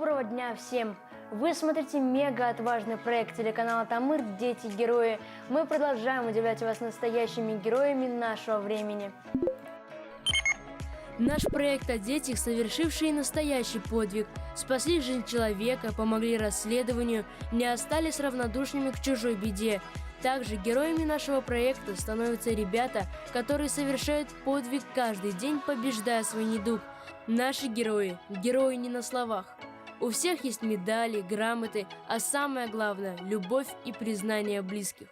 Доброго дня всем! Вы смотрите мега-отважный проект телеканала Тамыр «Дети-герои». Мы продолжаем удивлять вас настоящими героями нашего времени. Наш проект о детях, совершившие настоящий подвиг, спасли жизнь человека, помогли расследованию, не остались равнодушными к чужой беде. Также героями нашего проекта становятся ребята, которые совершают подвиг каждый день, побеждая свой недуг. Наши герои – герои не на словах. У всех есть медали, грамоты, а самое главное – любовь и признание близких.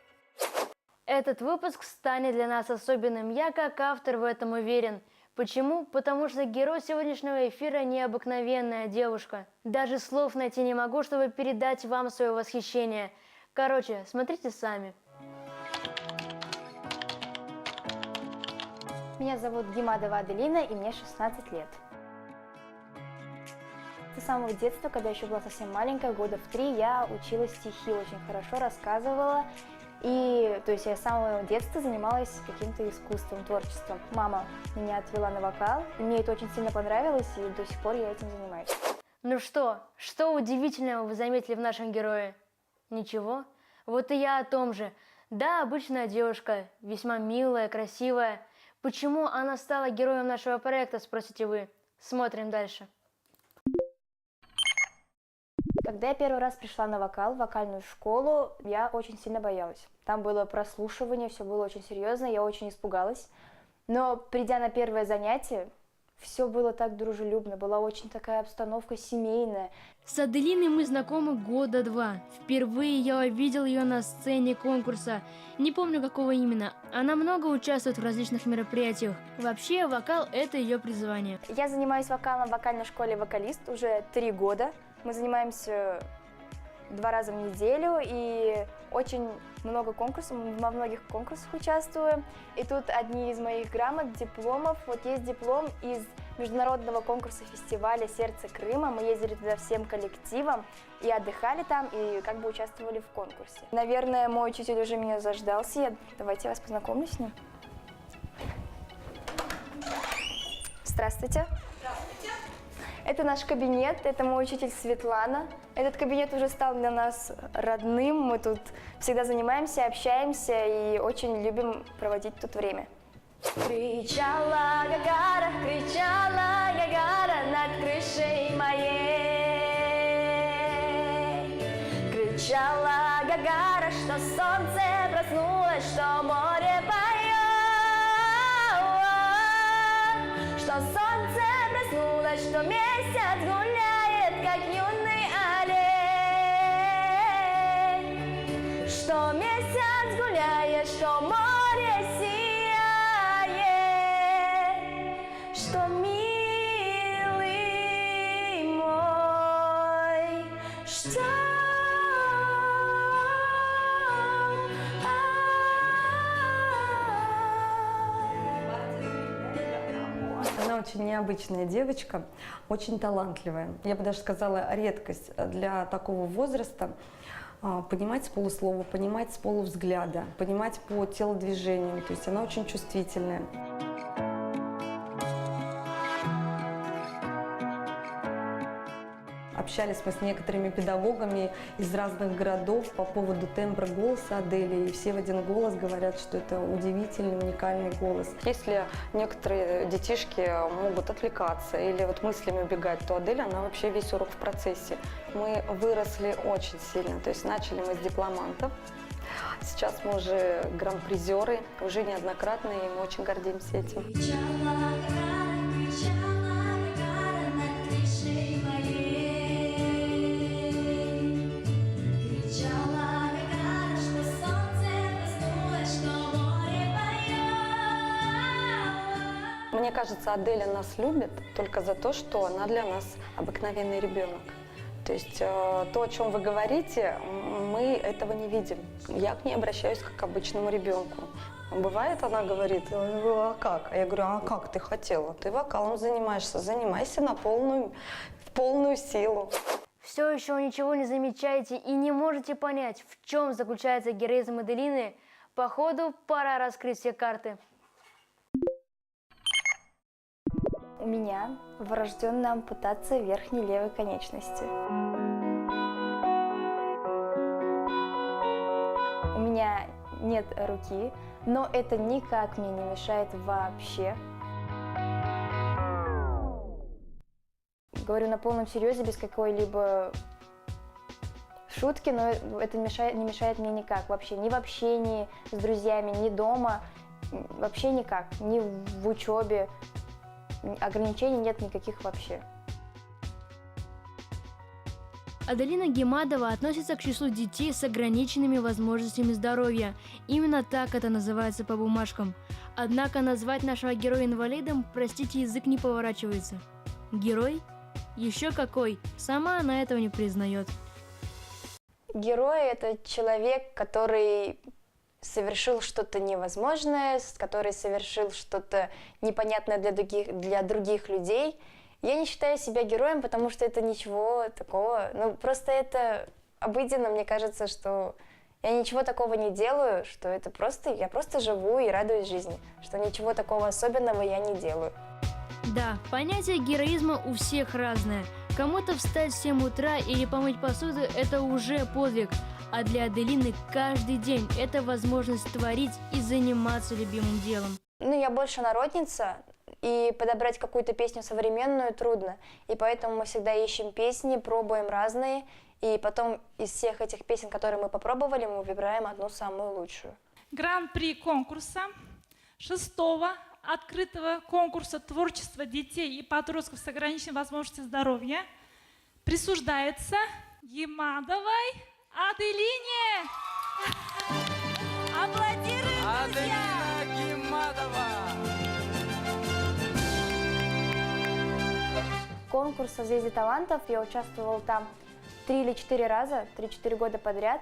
Этот выпуск станет для нас особенным, я как автор в этом уверен. Почему? Потому что герой сегодняшнего эфира – необыкновенная девушка. Даже слов найти не могу, чтобы передать вам свое восхищение. Короче, смотрите сами. Меня зовут Гимадова Аделина, и мне 16 лет. С самого детства, когда еще была совсем маленькая, года в 3, я учила стихи, очень хорошо рассказывала. И то есть я с самого детства занималась каким-то искусством, творчеством. Мама меня отвела на вокал, мне это очень сильно понравилось, и до сих пор я этим занимаюсь. Ну что удивительного вы заметили в нашем герое? Ничего? Вот и я о том же. Да, обычная девушка, весьма милая, красивая. Почему она стала героем нашего проекта, спросите вы? Смотрим дальше. Когда я первый раз пришла на вокал, в вокальную школу, я очень сильно боялась. Там было прослушивание, все было очень серьезно, я очень испугалась. Но придя на первое занятие, все было так дружелюбно, была очень такая обстановка семейная. С Аделиной мы знакомы года 2. Впервые я увидел ее на сцене конкурса. Не помню, какого именно. Она много участвует в различных мероприятиях. Вообще, вокал – это ее призвание. Я занимаюсь вокалом в вокальной школе «Вокалист» уже 3 года. Мы занимаемся 2 раза в неделю и очень много конкурсов, во многих конкурсах участвую. И тут одни из моих грамот, дипломов. Вот есть диплом из международного конкурса фестиваля «Сердце Крыма». Мы ездили туда всем коллективом и отдыхали там, и как бы участвовали в конкурсе. Наверное, мой учитель уже меня заждался. Давайте я вас познакомлю с ним. Здравствуйте. Здравствуйте. Это наш кабинет, это мой учитель Светлана. Этот кабинет уже стал для нас родным, мы тут всегда занимаемся, общаемся и очень любим проводить тут время. Кричала Гагара над крышей моей. Кричала Гагара, что солнце проснулось, что море поет, что солнце проснулось, что месяц гуляет, как юный олень, что месяц гуляет, что море сияет, что милый мой, что Она очень необычная девочка, очень талантливая. Я бы даже сказала, редкость для такого возраста. Понимать с полуслова, понимать с полувзгляда, понимать по телодвижению. То есть она очень чувствительная. Общались мы с некоторыми педагогами из разных городов по поводу тембра голоса Адели, и все в один голос говорят, что это удивительный, уникальный голос. Если некоторые детишки могут отвлекаться или вот мыслями убегать, то Адель, она вообще весь урок в процессе. Мы выросли очень сильно, то есть начали мы с дипломантов. Сейчас мы уже гран-призеры, уже неоднократные, и мы очень гордимся этим. Мне кажется, Аделя нас любит только за то, что она для нас обыкновенный ребенок. То есть то, о чем вы говорите, мы этого не видим. Я к ней обращаюсь как к обычному ребенку. Бывает, она говорит, а как? А я говорю, а как ты хотела? Ты вокалом занимаешься, занимайся в полную силу. Все еще ничего не замечаете и не можете понять, в чем заключается героизм Аделины? Походу, пора раскрыть все карты. У меня врожденная ампутация верхней левой конечности. У меня нет руки, но это никак мне не мешает вообще. Говорю на полном серьезе, без какой-либо шутки, но это не мешает мне никак вообще. Ни в общении с друзьями, ни дома, вообще никак. Ни в учебе. Ограничений нет никаких вообще. Аделина Гемадова относится к числу детей с ограниченными возможностями здоровья. Именно так это называется по бумажкам. Однако назвать нашего героя инвалидом, простите, язык не поворачивается. Герой? Еще какой? Сама она этого не признает. Герой – это человек, который совершил что-то невозможное, который совершил что-то непонятное для других людей. Я не считаю себя героем, потому что это ничего такого. Ну, просто это обыденно, мне кажется, что я ничего такого не делаю, что это просто, я просто живу и радуюсь жизни, что ничего такого особенного я не делаю. Да, понятие героизма у всех разное. Кому-то встать в 7 утра или помыть посуду – это уже подвиг. А для Аделины каждый день – это возможность творить и заниматься любимым делом. Ну, я больше народница, и подобрать какую-то песню современную трудно. И поэтому мы всегда ищем песни, пробуем разные, и потом из всех этих песен, которые мы попробовали, мы выбираем одну самую лучшую. Гран-при конкурса 6-го открытого конкурса творчества детей и подростков с ограниченными возможностями здоровья присуждается Гемадовой Аделине. Аплодируем, друзья! Аделина Гемадова! Конкурс «Созвездие талантов» я участвовала там 3 или 4 раза, 3-4 года подряд.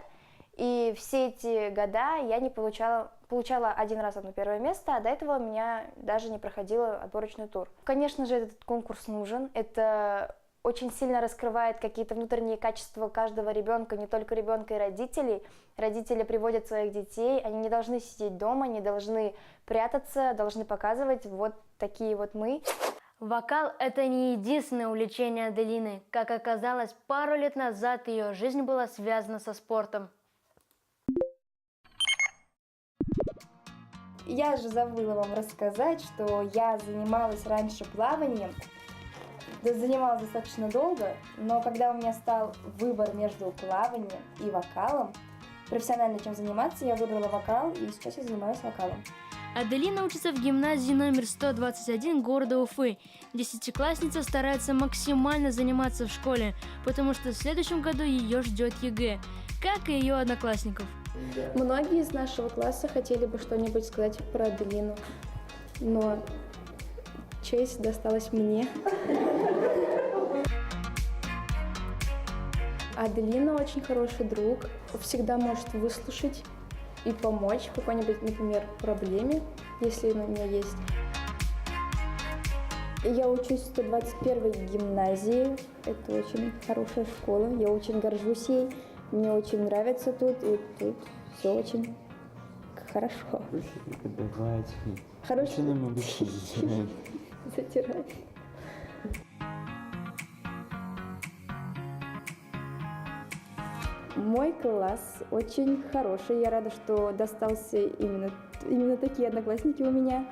И все эти года я не получала 1 раз одно первое место, а до этого у меня даже не проходила отборочный тур. Конечно же, этот конкурс нужен. Это очень сильно раскрывает какие-то внутренние качества каждого ребенка, не только ребенка и родителей. Родители приводят своих детей, они не должны сидеть дома, не должны прятаться, должны показывать вот такие вот мы. Вокал – это не единственное увлечение Аделины. Как оказалось, пару лет назад ее жизнь была связана со спортом. Я же забыла вам рассказать, что я занималась раньше плаванием. Занималась достаточно долго, но когда у меня стал выбор между плаванием и вокалом, профессионально чем заниматься, я выбрала вокал, и сейчас я занимаюсь вокалом. Аделина учится в гимназии номер 121 города Уфы. Десятиклассница старается максимально заниматься в школе, потому что в следующем году ее ждет ЕГЭ, как и ее одноклассников. Многие из нашего класса хотели бы что-нибудь сказать про Аделину, но честь досталась мне. Аделина очень хороший друг, всегда может выслушать и помочь в какой-нибудь, например, проблеме, если она у меня есть. Я учусь в 121-й гимназии, это очень хорошая школа, я очень горжусь ей, мне очень нравится тут, и тут все очень хорошо. Хорошо. Затирать. Мой класс очень хороший. Я рада, что достался именно такие одноклассники у меня.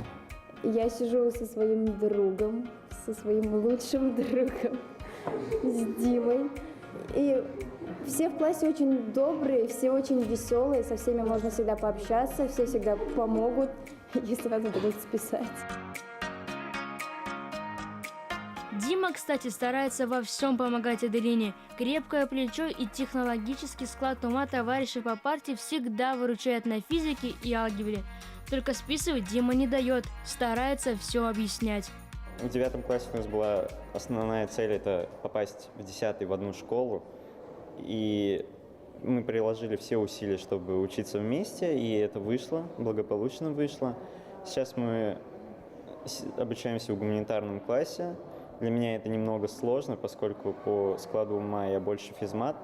Я сижу со своим другом, со своим лучшим другом, с Димой. И все в классе очень добрые, все очень веселые, со всеми можно всегда пообщаться, все всегда помогут, если надо будет списать. Дима, кстати, старается во всем помогать Аделине. Крепкое плечо и технологический склад ума товарища по партии всегда выручают на физике и алгебре. Только списывать Дима не дает, старается все объяснять. В 9 классе у нас была основная цель – это попасть в 10-й в одну школу. И мы приложили все усилия, чтобы учиться вместе, и это вышло, благополучно вышло. Сейчас мы обучаемся в гуманитарном классе. Для меня это немного сложно, поскольку по складу ума я больше физмат,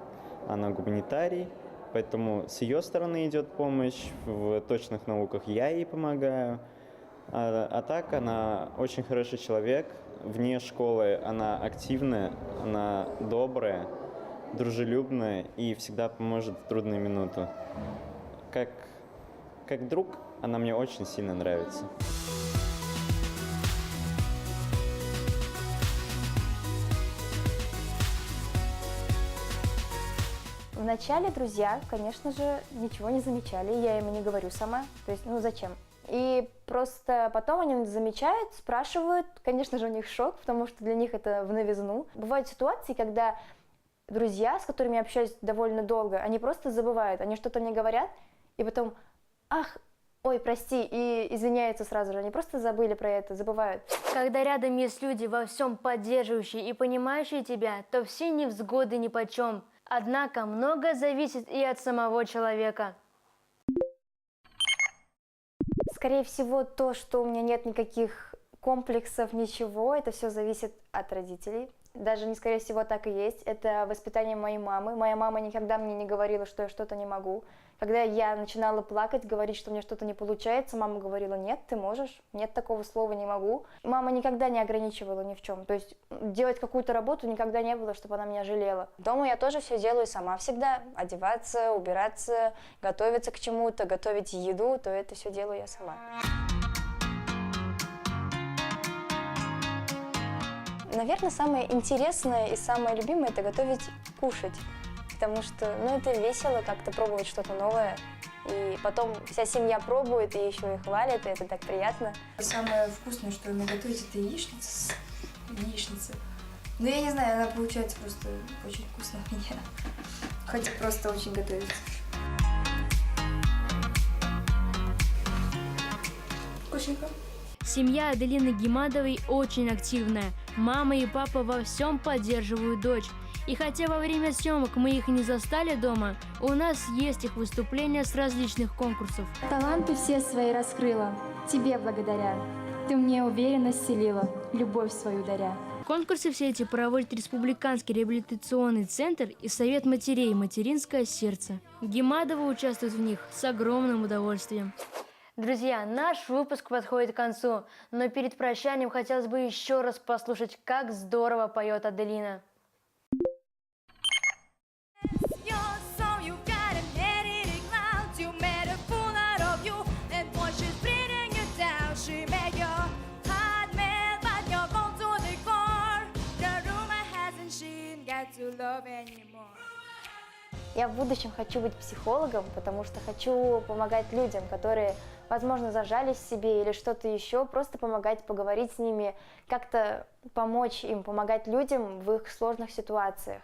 она гуманитарий. Поэтому с ее стороны идет помощь, в точных науках я ей помогаю. А так она очень хороший человек. Вне школы она активная, она добрая, дружелюбная и всегда поможет в трудные минуты. Как друг она мне очень сильно нравится. Вначале друзья, конечно же, ничего не замечали, я им не говорю сама, то есть, ну зачем? И просто потом они замечают, спрашивают, конечно же, у них шок, потому что для них это в новизну. Бывают ситуации, когда друзья, с которыми я общаюсь довольно долго, они просто забывают, они что-то мне говорят, и потом, ах, ой, прости, и извиняются сразу же, они просто забыли про это, забывают. Когда рядом есть люди во всем поддерживающие и понимающие тебя, то все невзгоды нипочем. Однако многое зависит и от самого человека. Скорее всего, то, что у меня нет никаких комплексов, ничего, это все зависит от родителей. Даже не скорее всего так и есть. Это воспитание моей мамы. Моя мама никогда мне не говорила, что я что-то не могу. Когда я начинала плакать, говорить, что у меня что-то не получается, мама говорила: нет, ты можешь, нет такого слова не могу. Мама никогда не ограничивала ни в чем. То есть делать какую-то работу никогда не было, чтобы она меня жалела. Дома я тоже все делаю сама всегда. Одеваться, убираться, готовиться к чему-то, готовить еду, то это все делаю я сама. Наверное, самое интересное и самое любимое – это готовить кушать. Потому что, ну, это весело как-то пробовать что-то новое. И потом вся семья пробует, и еще и хвалит, и это так приятно. Самое вкусное, что я могу готовить, это яичница. Ну, я не знаю, она получается просто очень вкусная у меня. Хоть и просто очень готовится. Вкусненько. Семья Аделины Гимадовой очень активная. Мама и папа во всем поддерживают дочь. И хотя во время съемок мы их не застали дома, у нас есть их выступления с различных конкурсов. Таланты все свои раскрыла, тебе благодаря. Ты мне уверенность вселила, любовь свою даря. Конкурсы все эти проводит Республиканский реабилитационный центр и Совет матерей «Материнское сердце». Гимадова участвует в них с огромным удовольствием. Друзья, наш выпуск подходит к концу, но перед прощанием хотелось бы еще раз послушать, как здорово поет Аделина. Я в будущем хочу быть психологом, потому что хочу помогать людям, которые, возможно, зажались в себе или что-то еще, просто помогать, поговорить с ними, как-то помочь им, помогать людям в их сложных ситуациях.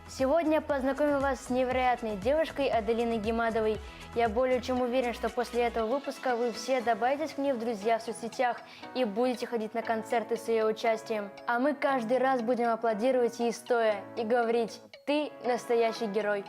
Сегодня я познакомил вас с невероятной девушкой Аделиной Гимадовой. Я более чем уверен, что после этого выпуска вы все добавитесь к ней в друзья в соцсетях и будете ходить на концерты с ее участием. А мы каждый раз будем аплодировать ей стоя и говорить: ты настоящий герой.